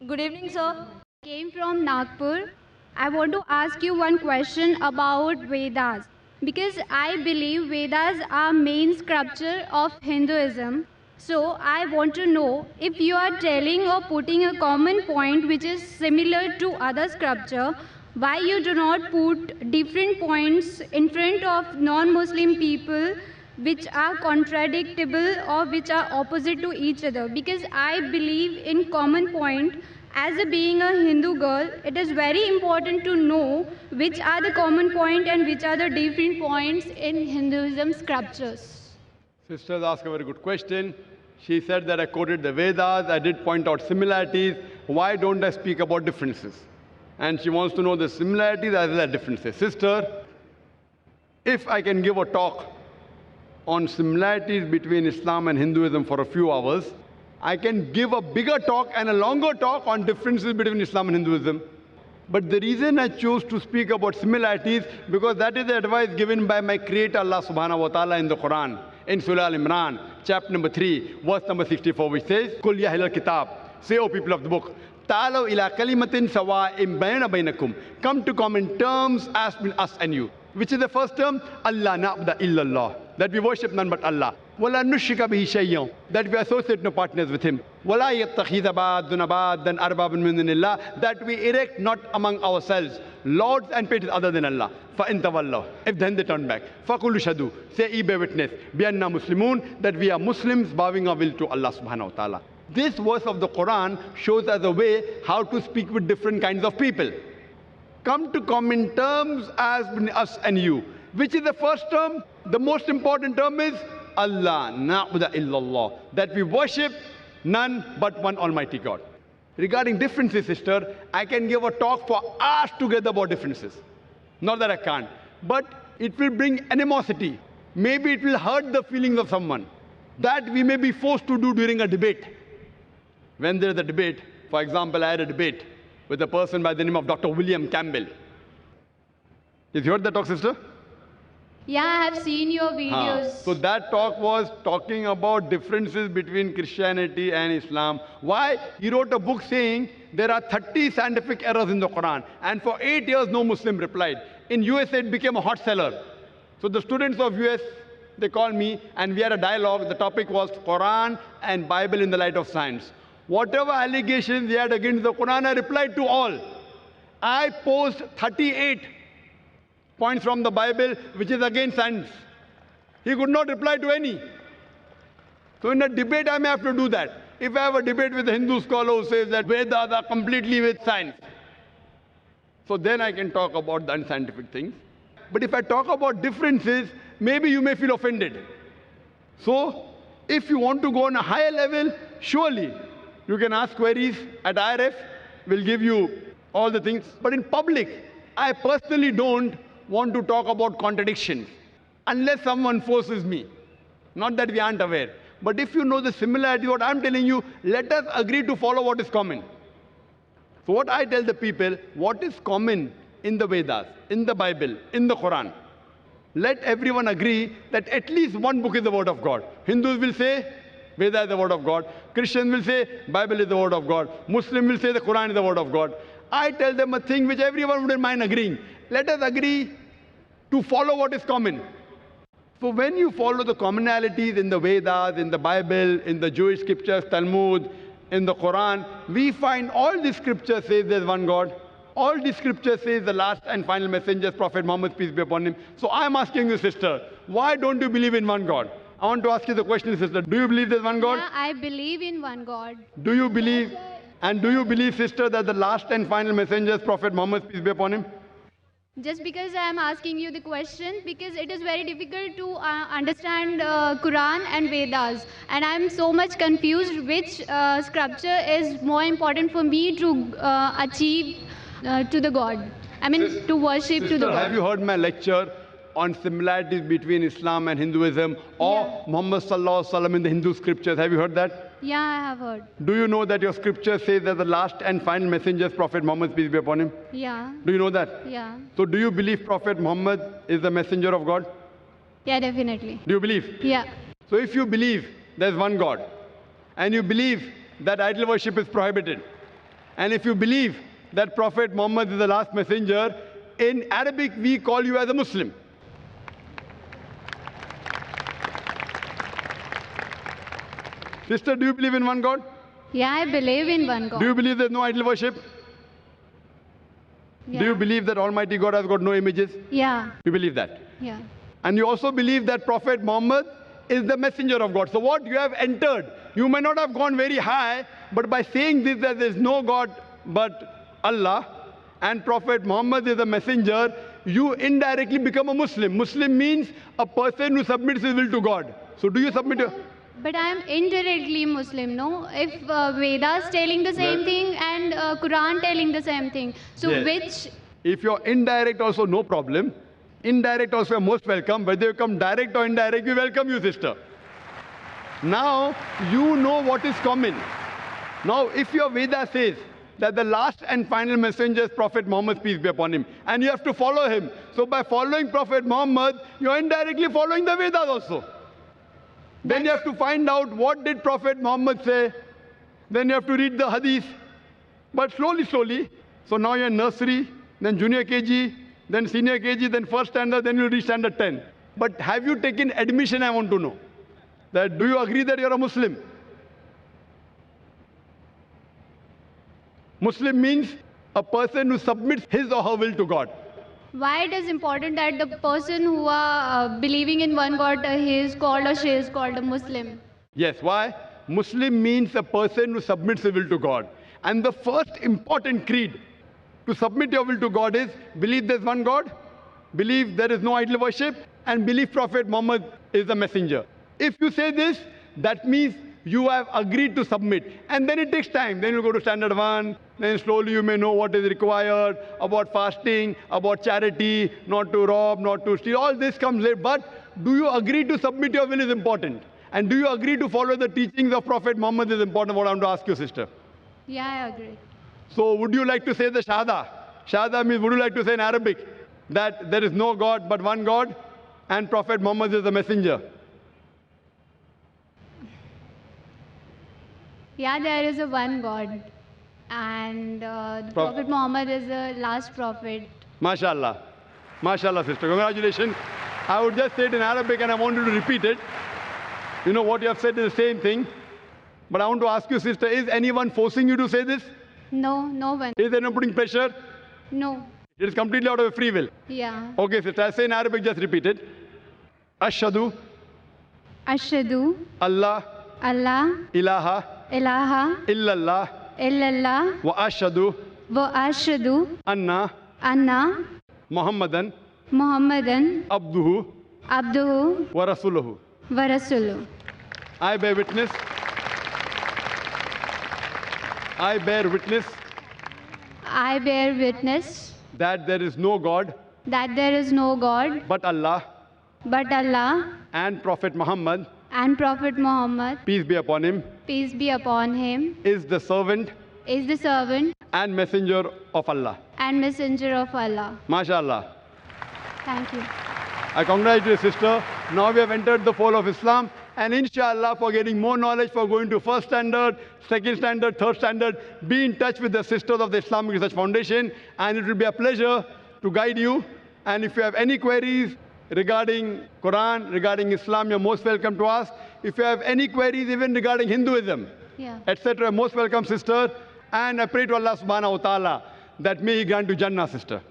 Good evening, sir. Came from Nagpur. I want to ask you one question about Vedas because I believe Vedas are main scripture of Hinduism. So I want to know if you are telling or putting a common point which is similar to other scripture, why you do not put different points in front of non-Muslim people which are contradictable or which are opposite to each other, because I believe in common point. As a being a Hindu girl, it is very important to know which are the common point and which are the different points in Hinduism scriptures. Sisters ask a very good question. She said that I quoted the Vedas, I did point out similarities. Why don't I speak about differences? And she wants to know the similarities as well as differences. Sister, if I can give a talk on similarities between Islam and Hinduism for a few hours, I can give a bigger talk and a longer talk on differences between Islam and Hinduism. But the reason I chose to speak about similarities, because that is the advice given by my Creator Allah subhanahu wa ta'ala in the Quran, in Surah Al-Imran, chapter number 3, verse number 64, which says, Kul ya ahlal kitab, say, O people of the book, ta'alaw ila kalimatin sawa'im bayna baynakum, come to common terms as between us and you. Which is the first term? Allah na'budu illallah, that we worship none but Allah. وَلَا نُشْرِكَ بِهِ شَيْئًا, that we associate no partners with Him. وَلَا يَتَّخِذَ بَعْضُنَا بَعْضًا أَرْبَابًا مِّن دُونِ اللَّهِ, that we erect not among ourselves lords and patrons other than Allah. فَإِن تَوَلَّوْا, if then they turn back. فَقُولُوا شَهِدُوا, say ye bear witness, بِأَنَّا مُسْلِمُونَ, that we are Muslims bowing our will to Allah subhanahu wa ta'ala. This verse of the Quran shows us a way how to speak with different kinds of people. Come to common terms as between us and you. Which is the first term? The most important term is Allah na'budu illallah, that we worship none but one Almighty God. Regarding differences, sister, I can give a talk for hours together about differences. Not that I can't, but it will bring animosity. Maybe it will hurt the feelings of someone. That we may be forced to do during a debate. When there is a debate, for example, I had a debate with a person by the name of Dr. William Campbell. Have you heard that talk, sister? Yeah, I have seen your videos. So that talk was talking about differences between Christianity and Islam. Why? He wrote a book saying there are 30 scientific errors in the Quran. And for 8 years, no Muslim replied. In USA, it became a hot seller. So the students of US, they called me and we had a dialogue. The topic was Quran and Bible in the light of science. Whatever allegations they had against the Quran, I replied to all. I posed 38 points from the Bible which is against science. He could not reply to any. So in a debate, I may have to do that. If I have a debate with a Hindu scholar who says that Vedas are completely with science, so then I can talk about the unscientific things. But if I talk about differences, maybe you may feel offended. So if you want to go on a higher level, surely you can ask queries at IRF. We'll give you all the things. But in public, I personally don't want to talk about contradictions unless someone forces me. Not that we aren't aware. But if you know the similarity, what I'm telling you, let us agree to follow what is common. So what I tell the people, what is common in the Vedas, in the Bible, in the Quran? Let everyone agree that at least one book is the word of God. Hindus will say, Veda is the word of God. Christians will say, Bible is the word of God. Muslim will say, the Quran is the word of God. I tell them a thing which everyone wouldn't mind agreeing. Let us agree to follow what is common. So when you follow the commonalities in the Vedas, in the Bible, in the Jewish scriptures, Talmud, in the Quran, we find all the scriptures says there's one God. All the scriptures says the last and final messenger is Prophet Muhammad, peace be upon him. So I'm asking you, sister, why don't you believe in one God? I want to ask you the question, sister. Do you believe there's one God? Yeah, I believe in one God. Do you believe, and do you believe, sister, that the last and final messenger is Prophet Muhammad, peace be upon him? Just because I am asking you the question, because it is very difficult to understand Quran and Vedas, and I am so much confused which scripture is more important for me to achieve to the God. I mean, to worship Sister, to the God. have you heard my lecture on similarities between Islam and Hinduism, or Muhammad Sallallahu Alaihi Wasallam in the Hindu scriptures? Have you heard that? Yeah, I have heard. Do you know that your scripture says that the last and final messenger is Prophet Muhammad, peace be upon him? Yeah. Do you know that? Yeah. So do you believe Prophet Muhammad is the messenger of God? Yeah, definitely. Do you believe? Yeah. So if you believe there's one God, and you believe that idol worship is prohibited, And if you believe that Prophet Muhammad is the last messenger, in Arabic we call you as a Muslim. Sister, do you believe in one God? Yeah, I believe in one God. Do you believe there's no idol worship? Yeah. Do you believe that Almighty God has got no images? Yeah. You believe that? Yeah. And you also believe that Prophet Muhammad is the messenger of God. So what you have entered, you may not have gone very high, but by saying this, that there is no God but Allah, and Prophet Muhammad is a messenger, you indirectly become a Muslim. Muslim means a person who submits his will to God. So do you submit your... But I am indirectly Muslim, no? If Vedas telling the same thing and Quran telling the same thing. So Yes. which... If you're indirect also, no problem. Indirect also, you're most welcome. Whether you come direct or indirect, we welcome you, sister. Now, you know what is common. Now, if your Veda says that the last and final messenger is Prophet Muhammad, peace be upon him, and you have to follow him. So by following Prophet Muhammad, you're indirectly following the Vedas also. Then you have to find out what did Prophet Muhammad say. Then you have to read the hadith. But slowly, slowly. So now you're in nursery, then junior KG, then senior KG, then first standard, then you reach standard 10. But have you taken admission, I want to know. That do you agree that you're a Muslim? Muslim means a person who submits his or her will to God. Why it is important that the person who are believing in one God, he is called or she is called a Muslim? Yes, why? Muslim means a person who submits his will to God. And the first important creed to submit your will to God is believe there's one God, believe there is no idol worship, and believe Prophet Muhammad is the messenger. If you say this, that means you have agreed to submit. And then it takes time. Then you go to standard 1, then slowly you may know what is required about fasting, about charity, not to rob, not to steal. All this comes later. But do you agree to submit your will is important. And do you agree to follow the teachings of Prophet Muhammad is important, what I want to ask you, sister. Yeah, I agree. So would you like to say the Shahada? Shahada means, would you like to say in Arabic that there is no God but one God and Prophet Muhammad is the messenger? Yeah, there is a one God. And the Prophet Muhammad is the last prophet. MashaAllah. MashaAllah, sister. Congratulations. I would just say it in Arabic and I want you to repeat it. You know what you have said is the same thing. But I want to ask you, sister, is anyone forcing you to say this? No, no one. Is anyone putting pressure? No. It is completely out of your free will. Yeah. Okay, sister. I say in Arabic, just repeat it. Ashhadu Ashhadu Allah Allah ilaha ilaha illallah illallah wa ashhadu wa ashhadu anna anna Muhammadan Muhammadan abduhu abduhu wa rasuluhu. wa rasuluhu. I bear witness. I bear witness I bear witness that there is no God that there is no God but Allah but Allah and Prophet Muhammad, and Prophet Muhammad, peace be upon him, peace be upon him, is the servant is the servant and messenger of Allah. and messenger of Allah. MashaAllah. Thank you. I congratulate you, sister. Now we have entered the fold of Islam. And inshallah, for getting more knowledge, for going to first standard, second standard, third standard, be in touch with the sisters of the Islamic Research Foundation. And it will be a pleasure to guide you. And if you have any queries regarding Quran, regarding Islam, you're most welcome to ask. If you have any queries even regarding Hinduism, Yeah. etc., most welcome, sister. And I pray to Allah subhanahu wa ta'ala that may He grant you Jannah, sister.